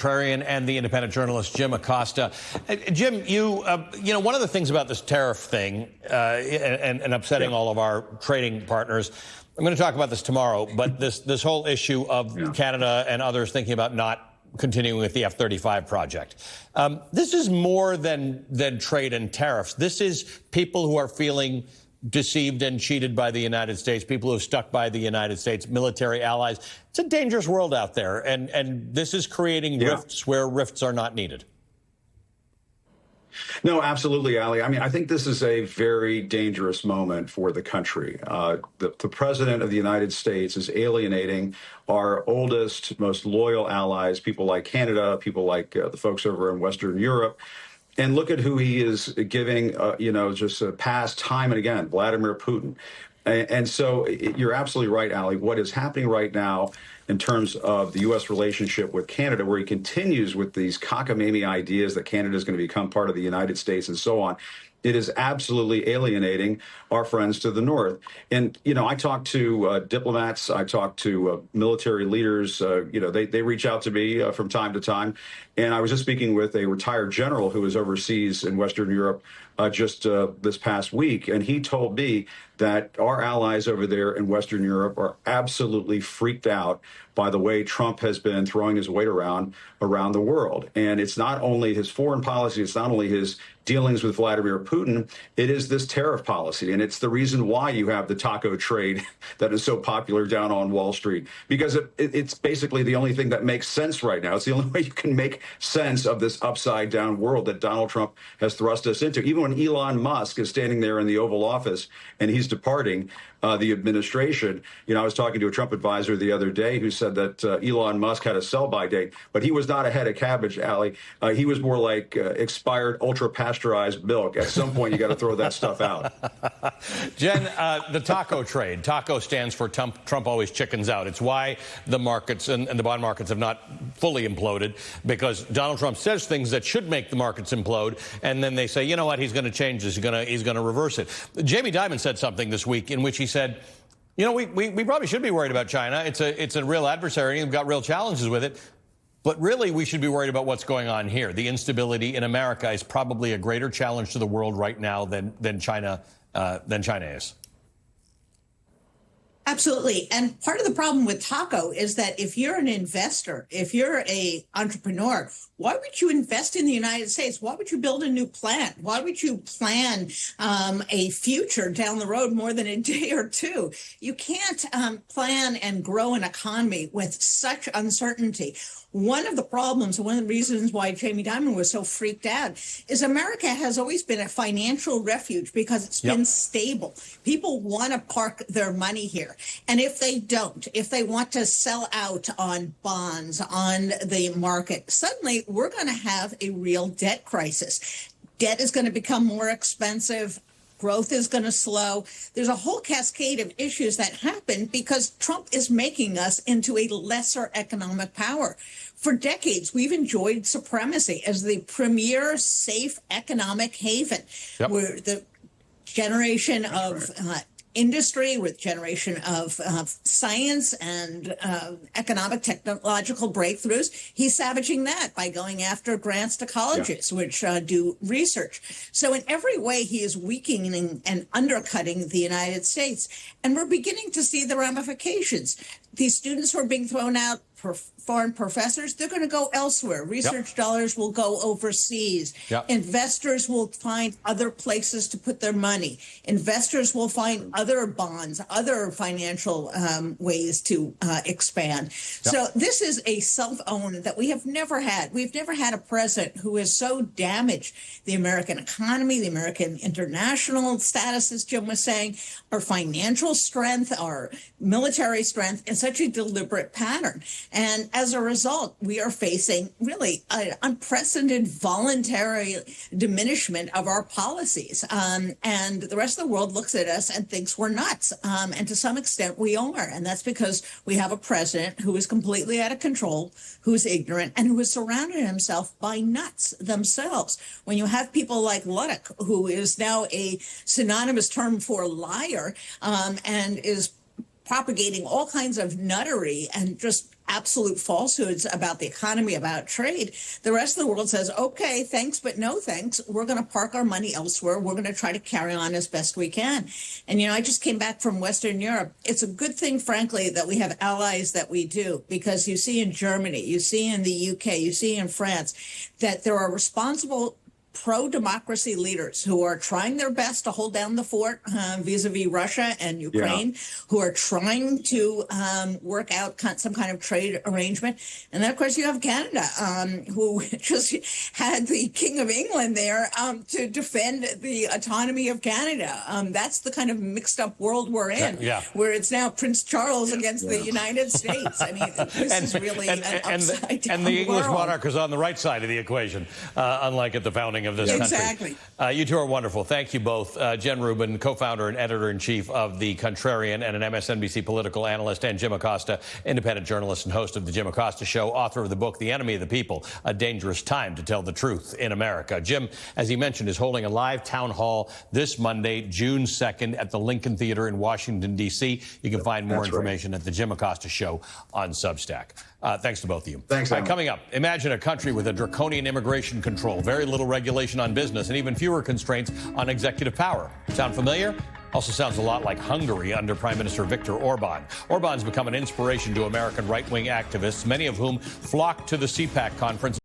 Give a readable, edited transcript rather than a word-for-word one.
Contrarian and the independent journalist Jim Acosta. Jim, you know, one of the things about this tariff thing and upsetting all of our trading partners, I'm going to talk about this tomorrow, but this whole issue of Canada and others thinking about not continuing with the F-35 project. This is more than trade and tariffs. This is people who are feeling deceived and cheated by the United States, people who have stuck by the United States, military allies. It's a dangerous world out there, and this is creating rifts where rifts are not needed. No, absolutely, Ali. I mean, I think this is a very dangerous moment for the country. The president of the United States is alienating our oldest, most loyal allies, people like Canada, people like the folks over in Western Europe. And look at who he is giving, you know, just a pass time and again, Vladimir Putin. And so you're absolutely right, Ali. What is happening right now in terms of the U.S. relationship with Canada, where he continues with these cockamamie ideas that Canada is going to become part of the United States and so on, it is absolutely alienating our friends to the north. And, you know, I talk to diplomats, I talk to military leaders, you know, they reach out to me from time to time. And I was just speaking with a retired general who was overseas in Western Europe just this past week. And he told me that our allies over there in Western Europe are absolutely freaked out by the way Trump has been throwing his weight around the world. And it's not only his foreign policy, it's not only his dealings with Vladimir Putin, it is this tariff policy. And it's the reason why you have the taco trade that is so popular down on Wall Street, because it's basically the only thing that makes sense right now. It's the only way you can make sense of this upside down world that Donald Trump has thrust us into. Even when Elon Musk is standing there in the Oval Office and he's departing the administration, you know, I was talking to a Trump advisor the other day who said that Elon Musk had a sell-by date, but he was not a head of cabbage, Ali. He was more like expired ultra-pasteurized milk. At some point, you got to throw that stuff out. Jen, the taco trade. Taco stands for Trump always chickens out. It's why the markets and the bond markets have not fully imploded, because Donald Trump says things that should make the markets implode, and then they say, you know what, he's going to change this. He's going to reverse it. Jamie Dimon said something this week in which he said, you know, we probably should be worried about China. It's a real adversary, and we've got real challenges with it. But really, we should be worried about what's going on here. The instability in America is probably a greater challenge to the world right now than China is. Absolutely. And part of the problem with taco is that if you're an investor, if you're an entrepreneur, why would you invest in the United States? Why would you build a new plant? Why would you plan a future down the road more than a day or two? You can't plan and grow an economy with such uncertainty. One of the problems, one of the reasons why Jamie Dimon was so freaked out is America has always been a financial refuge because it's been stable. People want to park their money here. And if they don't, if they want to sell out on bonds, on the market, suddenly we're going to have a real debt crisis. Debt is going to become more expensive. Growth is going to slow. There's a whole cascade of issues that happen because Trump is making us into a lesser economic power. For decades, we've enjoyed supremacy as the premier safe economic haven. We're the generation of industry, with generation of science and economic technological breakthroughs. He's savaging that by going after grants to colleges, which do research. So in every way, he is weakening and undercutting the United States. And we're beginning to see the ramifications. These students who are being thrown out, foreign professors, they're going to go elsewhere. Research dollars will go overseas. Investors will find other places to put their money. Investors will find other bonds, other financial ways to expand. So this is a self-own that we have never had. We've never had a president who has so damaged the American economy, the American international status, as Jim was saying, our financial strength, our military strength, in such a deliberate pattern. And as a result, we are facing really an unprecedented voluntary diminishment of our policies. And the rest of the world looks at us and thinks we're nuts. And to some extent, we are. And that's because we have a president who is completely out of control, who is ignorant, and who has surrounded himself by nuts themselves. When you have people like Luddick, who is now a synonymous term for liar, and is propagating all kinds of nuttery and just absolute falsehoods about the economy, about trade, the rest of the world says, okay, thanks, but no thanks. We're going to park our money elsewhere. We're going to try to carry on as best we can. And, I just came back from Western Europe. It's a good thing, frankly, that we have allies that we do, because you see in Germany, you see in the UK, you see in France that there are responsible pro-democracy leaders who are trying their best to hold down the fort vis-a-vis Russia and Ukraine, who are trying to work out some kind of trade arrangement. And then, of course, you have Canada, who just had the King of England there to defend the autonomy of Canada. That's the kind of mixed-up world we're in, where it's now Prince Charles against the United States. I mean, this is really an upside-down And the English world. monarch is on the right side of the equation, unlike at the founding of this country. Exactly. You two are wonderful. Thank you both. Jen Rubin, co-founder and editor-in-chief of The Contrarian and an MSNBC political analyst, and Jim Acosta, independent journalist and host of The Jim Acosta Show, author of the book The Enemy of the People, A Dangerous Time to Tell the Truth in America. Jim, as he mentioned, is holding a live town hall this Monday, June 2nd, at the Lincoln Theater in Washington, D.C. You can find more information at The Jim Acosta Show on Substack. Thanks to both of you. Thanks, Alan. Coming up, imagine a country with a draconian immigration control, very little regulation on business, and even fewer constraints on executive power. Sound familiar? Also sounds a lot like Hungary under Prime Minister Viktor Orban. Orban's become an inspiration to American right-wing activists, many of whom flocked to the CPAC conference